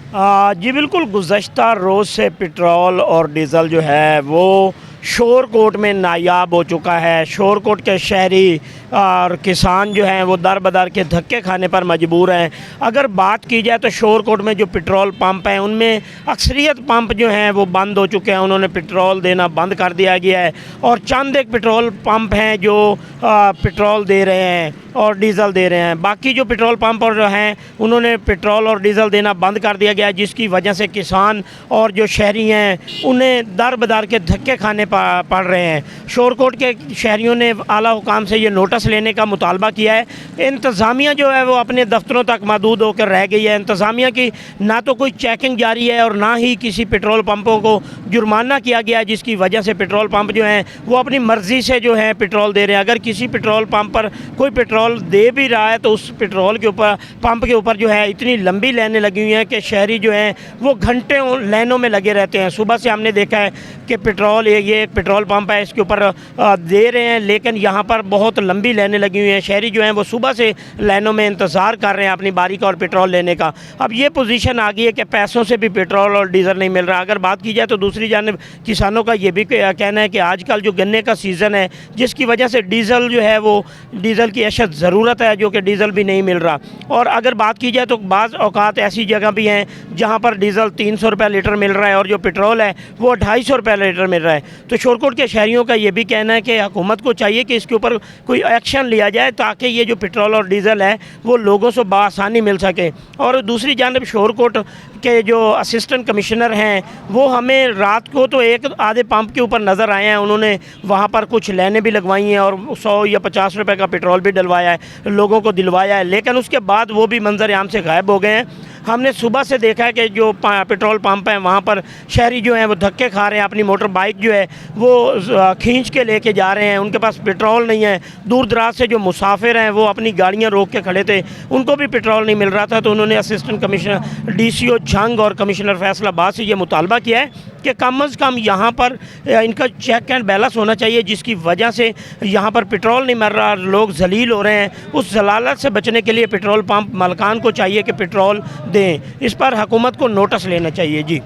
जी बिल्कुल, गुज़श्ता रोज़ से पेट्रोल और डीज़ल जो है वो शोर कोट में नायाब हो चुका है। शोर कोट के शहरी और किसान जो हैं वो दर बदर के धक्के खाने पर मजबूर हैं। अगर बात की जाए तो शोर कोट में जो पेट्रोल पंप हैं उनमें अक्सरियत पंप जो हैं वो बंद हो चुके हैं, उन्होंने पेट्रोल देना बंद कर दिया गया है। और चंद एक पेट्रोल पंप हैं जो पेट्रोल दे रहे हैं और डीज़ल दे रहे हैं। बाकी जो पेट्रोल पंप और जो हैं उन्होंने पेट्रोल और डीज़ल देना बंद कर दिया गया है, जिसकी वजह से किसान और जो शहरी हैं उन्हें दर बदर के धक्के खाने पड़ रहे हैं। शोरकोट के शहरियों ने आला हुकाम से ये नोटिस लेने का मुतालबा किया है। इंतज़ामिया जो है वो अपने दफ्तरों तक महदूद होकर रह गई है। इंतज़ामिया की ना तो कोई चेकिंग जारी है और ना ही किसी पेट्रोल पंपों को जुर्माना किया गया है, जिसकी वजह से पेट्रोल पंप जो हैं वो अपनी मर्ज़ी से जो है पेट्रोल दे रहे हैं। अगर किसी पेट्रोल पंप पर कोई पेट्रोल दे भी रहा है तो उस पेट्रोल के ऊपर पंप के ऊपर जो है इतनी लंबी लाइनें लगी हुई हैं कि शहरी जो हैं वो घंटे लाइनों में लगे रहते हैं। सुबह से हमने देखा है कि पेट्रोल ये एक पेट्रोल पंप है, इसके ऊपर दे रहे हैं, लेकिन यहाँ पर बहुत लंबी लाइनें लगी हुई हैं। शहरी जो हैं वो सुबह से लाइनों में इंतज़ार कर रहे हैं अपनी बारी का और पेट्रोल लेने का। अब ये पोजीशन आ गई है कि पैसों से भी पेट्रोल और डीज़ल नहीं मिल रहा। अगर बात की जाए तो दूसरी जानिब किसानों का ये भी कहना है कि आजकल जो गन्ने का सीज़न है, जिसकी वजह से डीज़ल जो है वो डीज़ल की अशद ज़रूरत है, जो कि डीज़ल भी नहीं मिल रहा। और अगर बात की जाए तो बाज़ औक़ात ऐसी जगह भी हैं जहाँ पर डीज़ल 300 रुपये लीटर मिल रहा है और जो पेट्रोल है वो 250 रुपये लीटर मिल रहा है। तो शोरकोट के शहरियों का ये भी कहना है कि हुकूमत को चाहिए कि इसके ऊपर कोई एक्शन लिया जाए ताकि ये जो पेट्रोल और डीज़ल है वो लोगों से बआसानी मिल सके। और दूसरी जानिब शोरकोट के जो असिस्टेंट कमिश्नर हैं वो हमें रात को तो एक आधे पंप के ऊपर नज़र आए हैं, उन्होंने वहाँ पर कुछ लाइनें भी लगवाई हैं और 100 या 50 रुपये का पेट्रोल भी डलवाया है, लोगों को दिलवाया है, लेकिन उसके बाद वो भी मंजर आम से गायब हो गए हैं। हमने सुबह से देखा है कि जो पेट्रोल पंप हैं वहाँ पर शहरी जो हैं वो धक्के खा रहे हैं, अपनी मोटर बाइक जो है वो खींच के लेके जा रहे हैं, उनके पास पेट्रोल नहीं है। दूर दराज से जो मुसाफिर हैं वो अपनी गाड़ियाँ रोक के खड़े थे, उनको भी पेट्रोल नहीं मिल रहा था। तो उन्होंने असिस्टेंट कमिश्नर DCO झंग और कमिश्नर फैसलाबाद से ये मुतालबा किया है कि कम अज़ कम यहाँ पर इनका चेक एंड बैलेंस होना चाहिए, जिसकी वजह से यहाँ पर पेट्रोल नहीं मिल रहा, लोग जलील हो रहे हैं। उस जलालत से बचने के लिए पेट्रोल पंप मालिकान को चाहिए कि पेट्रोल दें। इस पर हुकूमत को नोटिस लेना चाहिए। जी।